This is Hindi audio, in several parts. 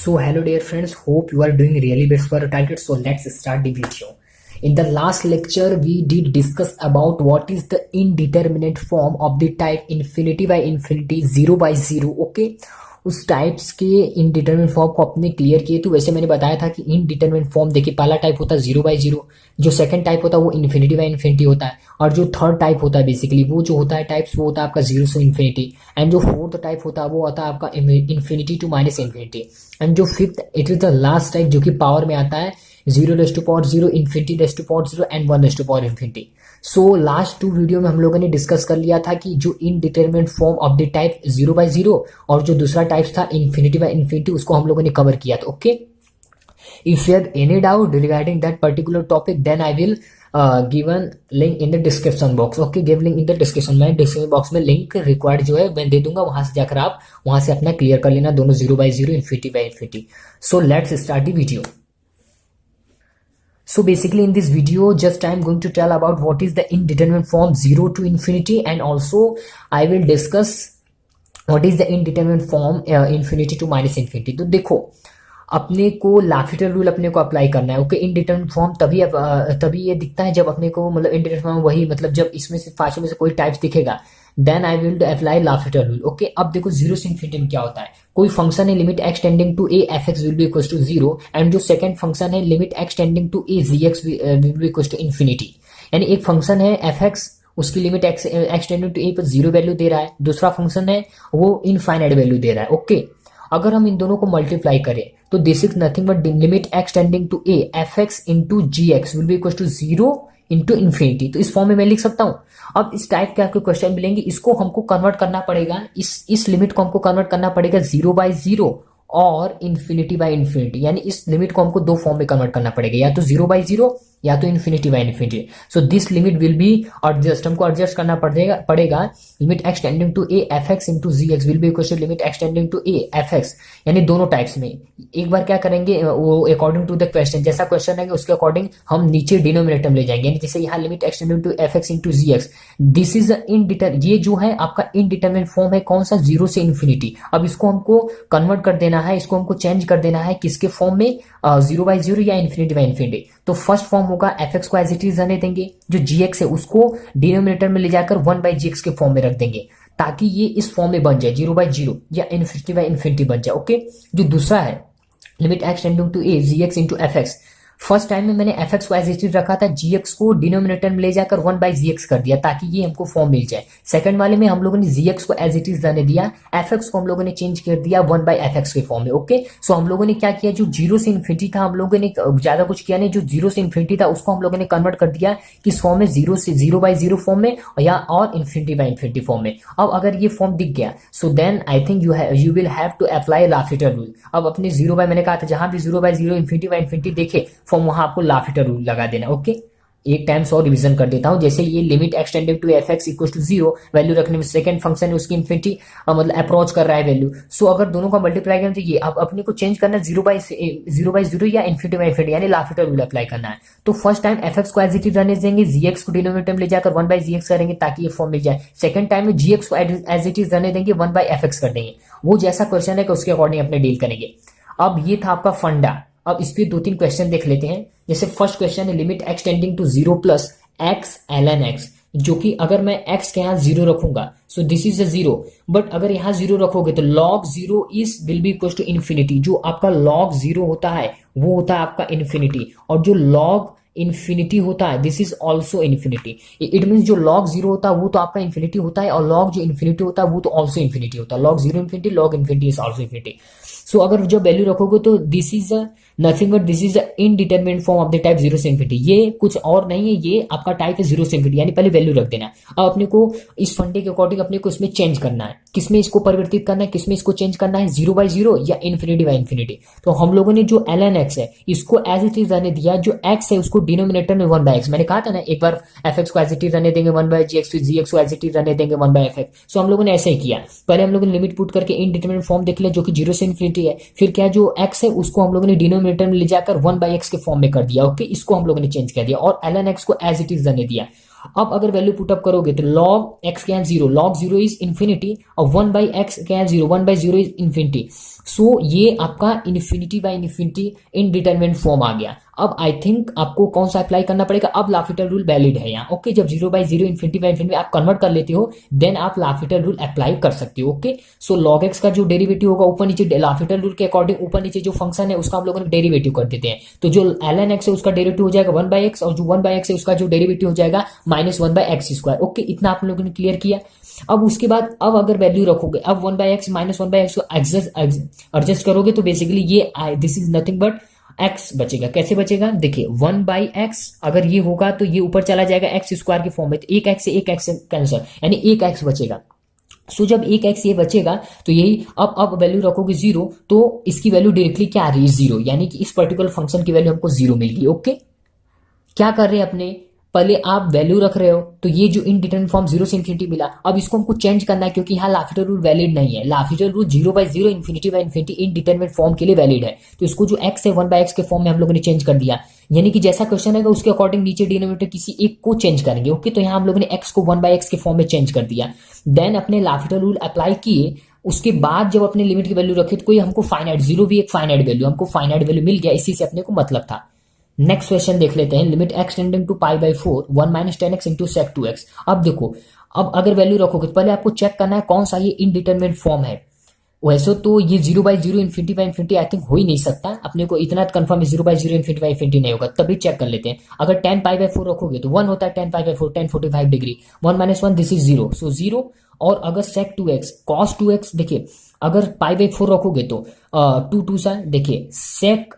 So hello dear friends, hope you are doing really best for your target. So let's start the video. In the last lecture, we did discuss about what is the indeterminate form of the type infinity by infinity, 0 by 0. Okay, उस टाइप्स के इनडिटरमिनेट फॉर्म को अपने क्लियर किए। तो वैसे मैंने बताया था कि इनडिटरमिनेट फॉर्म देखिए, पहला टाइप होता है 0 बाई 0, जो सेकंड टाइप होता है वो इन्फिनिटी बाई इन्फिनिटी होता है, और जो थर्ड टाइप होता है बेसिकली वो जो होता है टाइप्स वो होता है आपका 0 से इन्फिनिटी, एंड जो फोर्थ टाइप होता है वो होता है आपका infinity to minus infinity, and जो fifth it is the last type जो कि पावर में आता है 0 raise to power 0, infinity raise to power 0 and 1 raise to power infinity. So last 2 video में हम लोगों ने डिस्कस कर लिया था कि जो indeterminate form of the type 0 by 0 और जो दूसरा टाइप था इन्फिनिटी बाई इन्फिनिटी, उसको हम लोगों ने कवर किया था। Okay, if you have any doubt regarding that particular topic then I will given link in the description box. Okay, give link in the description, मैं डिस्क्रिप्शन बॉक्स में लिंक रिक्वायर्ड जो है मैं दे दूंगा, वहां से जाकर आप वहां से अपना क्लियर कर लेना दोनों 0 by 0, infinity by infinity. So let's start the video. So basically in this video just I am going to tell about what is the indeterminate form 0 to infinity, and also I will discuss what is the indeterminate form infinity to minus infinity. तो देखो, अपने को लाफिटर रूल अपने को अप्लाई करना है। ओके, इनडिटरमिनेट फॉर्म तभी ये दिखता है जब अपने को मतलब इनडिटरमिनेट फॉर्म वही मतलब जब इसमें से पांचों में से कोई टाइप्स दिखेगा then I will apply L'Hopital rule. Okay, अब देखो 0 से इन्फिनिटी में क्या होता है, कोई फंक्शन है limit x tending to a f x will be equal to 0, and जो सेकंड फंक्शन है limit x tending to a g x will be equal to infinity. यानी एक फंक्शन है एफ एक्स, उसकी limit x tending to a पर 0 वैल्यू दे रहा है, दूसरा फंक्शन है वो इनफाइनाइट वैल्यू दे रहा है। ओके, अगर हम इन दोनों को मल्टीप्लाई करें तो this is nothing but limit x tending to a f x into g x will be equal to 0 into infinity. तो इस फॉर्म में मैं लिख सकता हूं। अब इस टाइप के आपके क्वेश्चन मिलेंगे, इसको हमको कन्वर्ट करना पड़ेगा, इस लिमिट को हमको कन्वर्ट करना पड़ेगा 0 बाई 0 और इन्फिनिटी बाई इन्फिनिटी। यानी इस लिमिट को हमको दो फॉर्म में कन्वर्ट करना पड़ेगा, या तो 0 बाई 0 या तो infinity by infinity. So this limit will be adjust, हमको एडजस्ट करना पड़ेगा limit x tending to a f x into g x will be equal to limit x tending to a f x. यानी दोनों टाइप्स में एक बार क्या करेंगे वो अकॉर्डिंग टू द क्वेश्चन, जैसा क्वेश्चन है उसके अकॉर्डिंग हम नीचे डिनोमिनेटर में ले जाएंगे। यानी जैसे यहाँ limit x tending to f x into g x, this is ये जो है आपका इनडिटरमिनेट फॉर्म है कौन सा, 0 से इन्फिनिटी। अब इसको हमको कन्वर्ट कर देना है, इसको हमको चेंज कर देना है किसके फॉर्म में, 0 बाई 0 या इन्फिनिटी बाई इन्फिनिटी। तो फर्स्ट फॉर्म होगा एफ एक्स को एज इट इज रहने देंगे, जो जी एक्स है उसको डिनोमिनेटर में ले जाकर 1 बाई जी एक्स के फॉर्म में रख देंगे, ताकि ये इस फॉर्म में बन जाए 0 बाई 0 या इन्फिनिटी बाई इन्फिनिटी बन जाए। ओके, जो दूसरा है limit x tending to a g x into f x, first time में मैंने एफ एक्स को एज इट इज रखा था, जी एक्स को डिनोमिनेटर में ले जाकर 1 बाई जी एक्स कर दिया ताकि ये हमको फॉर्म मिल जाए। सेकंड वाले में हम लोगों ने जी एक्स को एज इट इज रहने दिया, एफ एक्स को हम लोगों ने चेंज कर दिया 1 बाई एफ एक्स के फॉर्म में। ओके, सो हम लोगों ने क्या किया, जो 0 से इन्फिनिटी था हम लोगों ने ज्यादा कुछ किया नहीं, जो 0 से इन्फिनिटी था उसको हम लोगों ने कन्वर्ट कर दिया किस फॉर्म में, 0 बाई 0 फॉर्म में या और इन्फिनिटी बाई इन्फिनिटी फॉर्म में। अब अगर ये फॉर्म दिख गया so then I think you will have to apply L'Hopital rule. अब अपने 0 बाई मैंने कहा था जहां भी 0 बाई 0 इन्फिनिटी बाई इन्फिनिटी देखे फॉर्म वहां आपको लाफिटर रूल लगा देना। ओके, एक टाइम और रिवीजन कर देता हूं, जैसे ये limit x tending to f x equal to 0 value रखने में सेकंड फंक्शन है उसकी इन्फिनिटी मतलब अप्रोच कर रहा है वैल्यू। सो अगर दोनों का मल्टीप्लाई करें तो ये अब अपने को चेंज करना है 0 बाई 0 या इन्फिनिटी बाई इन्फिनिटी, यानी लाफिटर रूल अप्लाई करना है। तो फर्स्ट टाइम एफ एक्स को एज इट इज रहने देंगे, जी एक्स को डिनोमिनेटर में ले जाकर 1 बाई जी एक्स करेंगे ताकि ये फॉर्म मिल जाए। सेकंड टाइम में जी एक्स को एज इट इज रहने देंगे, 1 बाई एफ एक्स कर देंगे। वो जैसा क्वेश्चन है कि उसके अकॉर्डिंग अपने डील करेंगे। अब ये था आपका फंडा। अब इस पे 2-3 क्वेश्चन देख लेते हैं। जैसे फर्स्ट क्वेश्चन है limit x tending to 0 plus x ln x, जो कि अगर मैं x के यहाँ 0 रखूंगा so this is a 0, but अगर यहाँ 0 रखोगे तो log 0 is will be equal to infinity. जो आपका log 0 होता है वो होता है आपका इन्फिनिटी, और जो log इन्फिनिटी होता है this is also infinity. It mean जो log 0 होता है वो तो आपका इन्फिनिटी होता है, और log जो इन्फिनिटी होता है वो तो ऑल्सो इन्फिनिटी होता है। log 0 infinity, log infinity is also infinity. So अगर जो वैल्यू रखोगे तो this is nothing but this is indeterminate form of the type 0 से इन्फिनिटी। ये कुछ और नहीं है, ये आपका टाइप है 0 से इन्फिनिटी, यानी पहले वैल्यू रख देना। अब अपने को इस फंडे के अकॉर्डिंग अपने को इसमें चेंज करना है, किसमें इसको परिवर्तित करना है, किसमें इसको चेंज करना है, 0 बाई 0 या इन्फिनिटी बाई इन्फिनिटी। तो हम लोगों ने जो ln x है इसको एज इट इज रहने दिया, जो x है उसको डिनोमिनेटर में 1 बाई एक्स। मैंने कहा था ना एक बार एफ एक्स को एज इट इज रहने देंगे 1 by g x, g x को एज इट इज रहने देंगे 1 बाई एफ एक्स। सो हम लोगों ने ऐसे ही किया, पहले हम लोगों ने लिमिट पुट करके इनडिटरमिनेट फॉर्म देख लिया जो कि 0 से इन्फिनिटी है, फिर क्या जो x है उसको हम लोगों ने डिनोमिनेटर में ले जाकर 1 बाई एक्स के फॉर्म में कर दिया। ओके, इसको हम लोगों ने चेंज कर दिया और ln x को एज इट इज रहने दिया। अब अगर वैल्यू पुटअप करोगे तो log x क्या है 0, log 0 इज इन्फिनिटी और 1/x क्या है 0, 1/0 इज इन्फिनिटी। सो ये आपका infinity by infinity indeterminate form आ गया। अब आई थिंक आपको कौन सा अप्लाई करना पड़ेगा, अब लाफिटर रूल वैलिड है यहाँ। ओके, जब 0/0 इन्फिनिटी बाय इन्फिनिटी आप कन्वर्ट कर लेते हो देन आप लाफिटर रूल अप्लाई कर सकते हो। ओके, सो log x का जो डेरिवेटिव होगा ऊपर नीचे लाफिटर रूल के अकॉर्डिंग ऊपर नीचे जो फंक्शन है उसका हम लोगों ने डेरिवेटिव कर देते हैं। तो जो ln x है उसका डेरिवेटिव हो जाएगा 1/x और जो 1/x है उसका जो डेरिवेटिव हो जाएगा -1/x²। ओके, इतना आप लोगों ने क्लियर किया। अब उसके बाद अब अगर वैल्यू रखोगे, अब 1/x -1/x को एडजस्ट करोगे तो बेसिकली ये this is nothing but x बचेगा। कैसे बचेगा, देखिए 1/x अगर ये होगा तो ये ऊपर चला जाएगा x² के फॉर्म में, तो एक x से एक x कैंसिल यानी एक x बचेगा। सो जब एक x ये बचेगा तो यही अब वैल्यू रखोगे 0 तो इसकी वैल्यू डायरेक्टली क्या आ रही है 0, यानी कि इस पर्टिकुलर फंक्शन की वैल्यू हमको 0 मिल गई। ओके, क्या कर रहे हैं अपने, पहले आप वैल्यू रख रहे हो तो ये जो इनडिटरमिनेट फॉर्म 0 से इन्फिनिटी मिला, अब इसको हमको चेंज करना है क्योंकि यहाँ लाफिटर रूल वैलिड नहीं है। L'Hopital rule 0/0 infinity by infinity indeterminate form के लिए वैलिड है, तो इसको जो x है 1/x के फॉर्म में हम लोगों ने चेंज कर दिया, यानी कि जैसा क्वेश्चन है उसके अकॉर्डिंग नीचे डिनोमिनेटर किसी एक को चेंज करेंगे। ओके, तो यहाँ हम लोगों ने x को 1/x के फॉर्म में चेंज कर दिया, देन अपने लाफिटर रूल अप्लाई किए। उसके बाद जब अपने लिमिट की वैल्यू रखे तो कोई हमको फाइनाइट 0 भी एक फाइनाइट वैल्यू, हमको फाइनाइट वैल्यू मिल गया, इसी से अपने को मतलब था। नेक्स्ट क्वेश्चन देख लेते हैं, limit x tending to π/4 1 - 10x into sec 2x। अब देखो, अब अगर वैल्यू रखोगे तो पहले आपको चेक करना है कौन सा ये इनडिटरमिनेट फॉर्म है। वैसे तो ये 0/0 infinity by infinity I think हो ही नहीं सकता, अपने को इतना कंफर्म है 0/0 इन्फिनिटी बाय इन्फिनिटी नहीं होगा, तभी चेक कर लेते हैं। अगर 10 π/4 रखोगे तो 1 होता है 10 π/4 1045 डिग्री, 1 - 1 दिस इज 0, सो 0। और अगर sec 2x cos 2x, देखिए अगर π/4 रखोगे तो 2 2 सा देखिए sec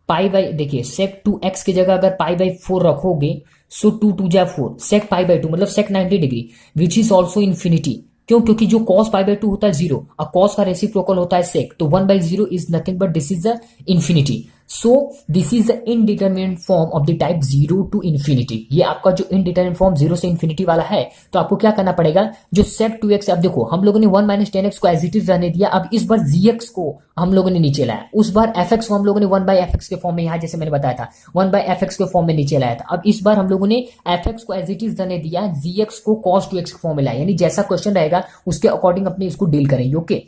देखिए sec 2x की जगह अगर π/4 रखोगे सो 2 2 जा 4 sec π/2 मतलब sec 90 degree which is also infinity. क्यों, क्योंकि जो cos π/2 होता है 0 और cos का रेसिप्रोकल होता है sec, तो 1/0 is nothing but this is the infinity. So this is the indeterminate form of the type 0 to infinity. ये आपका जो इनडिटरमिनेट फॉर्म 0 से इन्फिनिटी वाला है, तो आपको क्या करना पड़ेगा, जो sec 2x, अब देखो हम लोगों ने 1 - 10x को एज इट इज रहने दिया, अब इस बार gx को हम लोगों ने नीचे लाया, उस बार fx को हम लोगों ने 1/fx के फॉर्म में, यहाँ जैसे मैंने बताया था 1/fx के फॉर्म में नीचे लाया था, अब इस बार हम लोगों ने fx को एज इट इज रहने दिया, gx को cos 2x के फॉर्म में लाया, यानी जैसा क्वेश्चन रहेगा उसके अकॉर्डिंग अपने इसको डील करेंगे। ओके,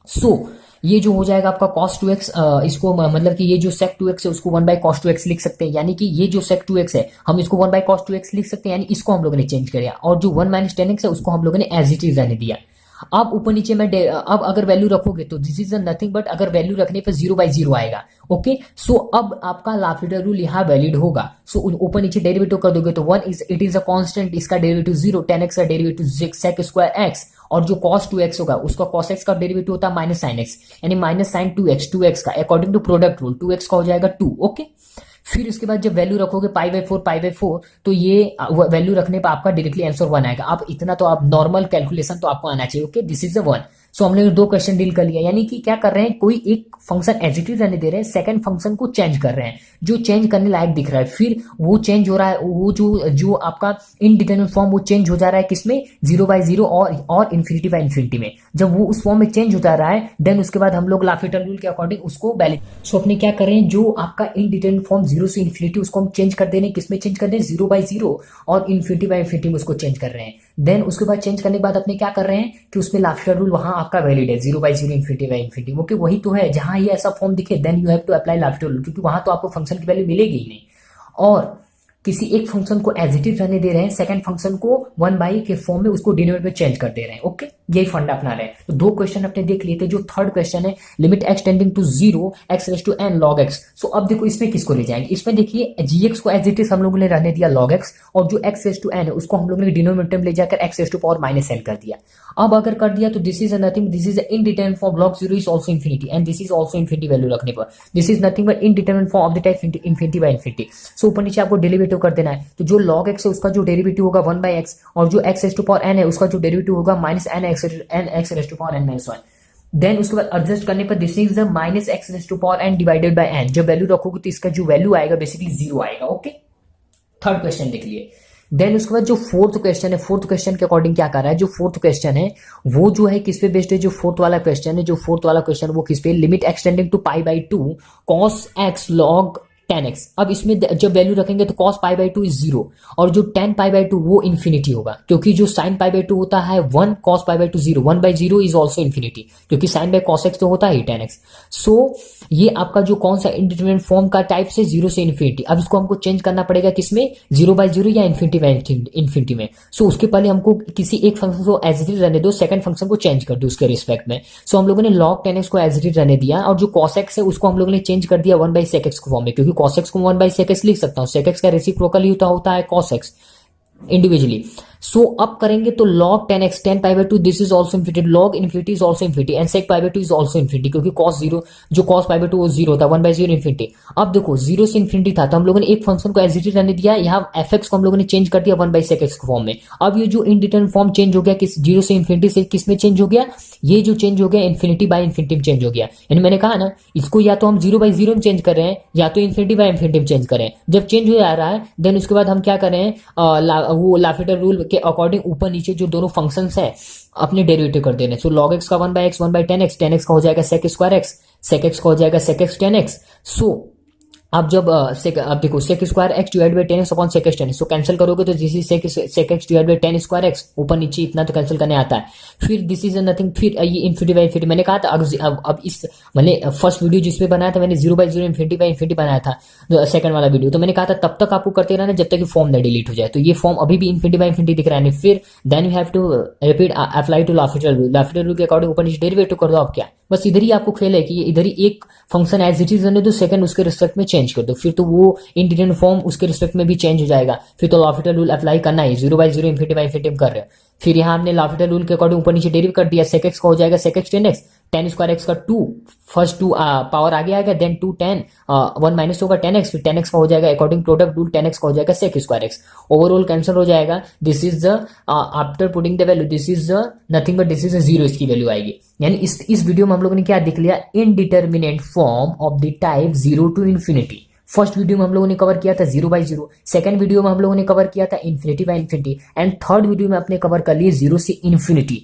सो ये जो हो जाएगा आपका cos 2x, इसको मतलब कि ये जो sec 2x है उसको 1/cos 2x लिख सकते हैं, यानी कि ये जो sec 2x है हम इसको 1/cos 2x लिख सकते हैं, यानी इसको हम लोगों ने चेंज किया, और जो 1 - 10x है उसको हम लोगों ने एज इट इज रहने दिया। अब ऊपर नीचे में अब अगर वैल्यू रखोगे तो दिस इज नथिंग बट अगर वैल्यू रखने पर 0/0 आएगा। ओके, सो अब आपका लाफिटर रूल यहाँ वैलिड होगा। सो ऊपर नीचे डेरिवेटिव कर दोगे तो 1 इट इज अ कांस्टेंट, इसका डेरिवेटिव 0, 10x का डेरिवेटिव sec स्क्वायर x, और जो cos 2x होगा उसका cos x का डेरिवेटिव होता है -sin x, यानी -sin 2x का according to product rule 2x का हो जाएगा 2। ओके, फिर उसके बाद जब वैल्यू रखोगे π/4 तो ये वैल्यू रखने पर आपका डायरेक्टली आंसर 1 आएगा। आप इतना तो आप नॉर्मल कैलकुलेशन तो आपको आना चाहिए। Okay, this is the 1। सो हमने 2 क्वेश्चन डील कर लिया, यानी कि क्या कर रहे हैं, कोई एक फंक्शन एज इट इज रहने दे रहे हैं, सेकंड फंक्शन को चेंज कर रहे हैं, जो चेंज करने लायक दिख रहा है, फिर वो चेंज हो रहा है, वो जो आपका इनडिटरमिनेट फॉर्म वो चेंज हो जा रहा है किसमें, 0/0 और इन्फिनिटी बाय इन्फिनिटी में। जब वो उस फॉर्म में चेंज हो जा रहा है देन उसके बाद हम लोग लाफिटर रूल के अकॉर्डिंग उसको वैलिड। सो अपने क्या कर रहे हैं, जो आपका इनडिटरमिनेट फॉर्म 0 से इन्फिनिटी उसको हम चेंज कर दे रहे हैं, किसमें चेंज कर रहे हैं, 0/0 और इन्फिनिटी बाय इन्फिनिटी में उसको चेंज कर रहे हैं। देन उसके बाद चेंज करने के बाद अपने क्या कर रहे हैं कि उसमें लाफिटर रूल वहां आपका वैलिड है, 0/0 इन्फिनिटी बाय इन्फिनिटी। ओके, वही तो है जहां ये ऐसा फॉर्म दिखे then you have to apply L'Hopital rule, क्योंकि वहां तो आपको फंक्शन की वैल्यू मिलेगी ही नहीं, और किसी एक फंक्शन को एज इट इज रहने दे रहे हैं, सेकंड फंक्शन को 1 के फॉर्म में उसको डिनोमिनेटर में चेंज कर दे रहे हैं। ओके, यही फंडा अपना रहे हैं। तो 2 क्वेश्चन अपने देख लिए थे। जो थर्ड क्वेश्चन है, limit x tending to 0 x⁻n log x। So अब देखो इसमें किसको ले जाएंगे, इसमें देखिए gx को एज इट इज हम लोगों ने रहने दिया log x, और जो x⁻n है उसको हम लोगों ने डिनोमिनेटर में ले जाकर x⁻n कर दिया। अब अगर कर दिया तो this is nothing, this is indeterminate form log 0 is also infinity and this is also infinity value रखने पर this is nothing but indeterminate form of the type infinity by infinity. So ऊपर नीचे आपको डेरिवेटिव कर देना है, तो जो log x है उसका जो डेरिवेटिव होगा 1/x, और जो x⁻n है उसका जो डेरिवेटिव होगा -nx⁻n-1। देन उसके बाद एडजस्ट करने पर this is the -x⁻n divided by n। जब वैल्यू रखोगे तो इसका जो वैल्यू आएगा बेसिकली 0 आएगा। ओके, थर्ड क्वेश्चन देख लिए। देन उसके बाद जो फोर्थ क्वेश्चन है, फोर्थ क्वेश्चन के अकॉर्डिंग क्या कर रहा है, जो फोर्थ क्वेश्चन है वो जो है किस पे बेस्ड है, जो फोर्थ वाला क्वेश्चन है, जो फोर्थ वाला क्वेश्चन वो किस पे, limit x tending to π/2 cos x log 10x। अब इसमें जब वैल्यू रखेंगे तो cos पाई बाई 2 इज 0 और जो tan पाई बाई 2 वो इन्फिनिटी होगा, क्योंकि जो sin पाई बाई 2 होता है 1, cos pi by 2 0, 1/0 is also infinity, क्योंकि sin बाई cos x तो होता है 10x। सो ये आपका जो कौन सा इंडिटरमिनेट फॉर्म का टाइप से 0 से इन्फिनिटी। अब इसको हमको चेंज करना पड़ेगा किसमें, 0/0 या इन्फिनिटी बाई इन्फिनिटी में। सो उसके पहले हमको किसी एक फंक्शन को एज इट इज रहने दो, सेकंड फंक्शन को चेंज कर दो उसके रिस्पेक्ट में। सो हम लोगों ने log 10x को एज इट इज रहने दिया और जो cos x है उसको हम लोगों ने चेंज कर दिया 1/sec x फॉर्म में, क्योंकि cos x को 1/sec x लिख सकता हूं, sec x का रेसिप्रोकल होता है cos x इंडिविजुअली। सो अब करेंगे तो log 10x 10 pi by 2 this is also infinity, log infinity is also infinity and sec pi by 2 is also infinity, क्योंकि cos 0 जो cos पाई बाई 2 वो 0 था, 1/0 इन्फिनिटी। अब देखो 0 से इन्फिनिटी था तो हम लोगों ने एक फंक्शन को एज इट इज रहने दिया, यहाँ fx को हम लोगों ने चेंज कर दिया 1/sec x फॉर्म में। अब ये जो इंडिटरमिनेट फॉर्म चेंज हो गया किस 0 से इन्फिनिटी से किस में चेंज हो गया, ये जो चेंज हो गया इन्फिनिटी बाई इन्फिनिटी में चेंज हो गया। यानी मैंने कहा ना इसको या तो हम 0/0 में चेंज कर रहे हैं या तो इन्फिनिटी बाई इन्फिनिटी में चेंज करें। जब चेंज हो जा रहा है देन उसके बाद हम क्या कर रहे हैं, वो लाफिटर रूल के अकॉर्डिंग ऊपर नीचे जो दोनों फंक्शंस हैं अपने डेरिवेटिव कर देने। सो log x का 1/x 1/10x, 10x का हो जाएगा sec square x, sec x का हो जाएगा sec x 10x। सो अब जब अब देखो sec square x divide by 10x upon sec x 10x, so cancel करोगे तो this is sec x divide by 10 square x, ऊपर नीचे इतना तो कैंसिल करने आता है। फिर दिस इज नथिंग, फिर ये इन्फिनिटी बाई इन्फिनिटी। मैंने कहा था अब इस मैंने फर्स्ट वीडियो जिसमें बनाया था मैंने 0/0 इन्फिनिटी बाई इन्फिनिटी बनाया था सेकंड वाला वीडियो, तो मैंने कहा था तब तक आपको करते रहना जब तक कि फॉर्म ना डिलीट हो जाए। तो ये फॉर्म अभी भी इन्फिनिटी बाई इन्फिनिटी दिख रहा है। फिर then you have to repeat apply to L'Hopital rule, L'Hopital rule के अकॉर्डिंग ऊपर नीचे डेरिवेटिव कर दो। आप क्या बस इधर ही आपको खेल है कि इधर ही एक फंक्शन एज इट इज रहने दो, सेकंड उसके रिस्पेक्ट में चेंज कर दो, फिर तो वो इंडिटरमिनेट फॉर्म उसके रिस्पेक्ट में भी चेंज हो जाएगा। फिर तो लॉफिटर रूल अप्लाई करना है, 0/0 इन्फिनिटी बाई इन्फिनिटी कर रहे हैं। फिर यहाँ हमने लॉफिटर रूल के अकॉर्डिंग ऊपर नीचे डेरिव कर दिया, sec x का हो जाएगा sec x 10x, 10 square x का 2, फर्स्ट 2 पावर आगे आएगा, देन 2 10 1 माइनस होगा 10x, फिर 10x का हो जाएगा अकॉर्डिंग प्रोडक्ट रूल 10x का हो जाएगा sec square x, overall cancel हो जाएगा। This is the after putting the value this is nothing but this is 0, इसकी वैल्यू आएगी। यानी इस वीडियो में हम लोगों ने क्या देख लिया, indeterminate form of the type 0 to infinity. First video में हम लोगों ने कवर किया था 0/0, सेकंड वीडियो में हम लोगों ने कवर किया था infinity by infinity and third video में आपने कवर कर लिए 0 से इन्फिनिटी।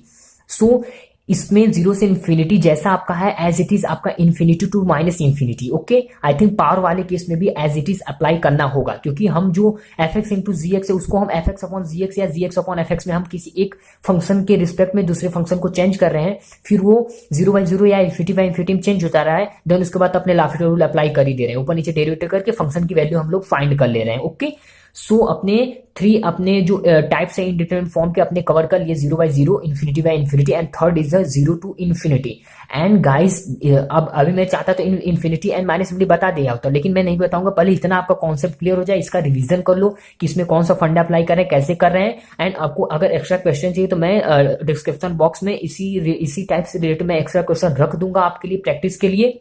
सो इसमें 0 से इन्फिनिटी जैसा आपका है एज इट इज आपका infinity to minus infinity. Okay, I think power वाले केस में भी एज इट इज अप्लाई करना होगा, क्योंकि हम जो fx इंटू जी एक्स है उसको हम fx अपॉन जी एक्स या जी एक्स अपॉन fx में हम किसी एक फंक्शन के रिस्पेक्ट में दूसरे फंक्शन को चेंज कर रहे हैं, फिर वो 0/0 या इन्फिनिटी बाई इन्फिनिटी में चेंज होता रहा है, देन उसके बाद अपने लाफिटर रूल अप्लाई कर ही दे रहे हैं, ऊपर नीचे डेरिवेटिव करके फंक्शन की वैल्यू हम लोग फाइंड कर ले रहे हैं। ओके, सो अपने जो टाइप्स है इंडिटरमिनेट फॉर्म के अपने कवर कर लिए 0/0, infinity by infinity and third is 0 to infinity. And guys अब अभी मैं चाहता तो इन्फिनिटी एंड माइनस इन्फिनिटी बता दिया होता, लेकिन मैं नहीं बताऊंगा, पहले इतना आपका कॉन्सेप्ट क्लियर हो जाए, इसका रिवीजन कर लो कि इसमें कौन सा फंडा अप्लाई कर रहे हैं, कैसे कर रहे हैं। एंड आपको अगर एक्स्ट्रा क्वेश्चन चाहिए तो मैं डिस्क्रिप्शन बॉक्स में इसी टाइप से रिलेटेड मैं एक्स्ट्रा क्वेश्चन रख दूंगा आपके लिए प्रैक्टिस के लिए।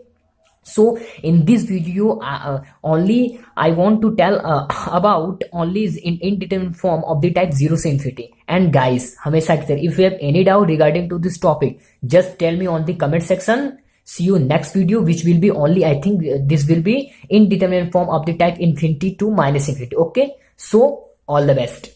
So in this video only I want to tell about only in indeterminate form of the type 0 से infinity. And guys, हमेशा की तरह if you have any doubt regarding to this topic, just tell me on the comment section. See you next video, which will be only, I think this will be indeterminate form of the type infinity to minus infinity. Okay, so all the best.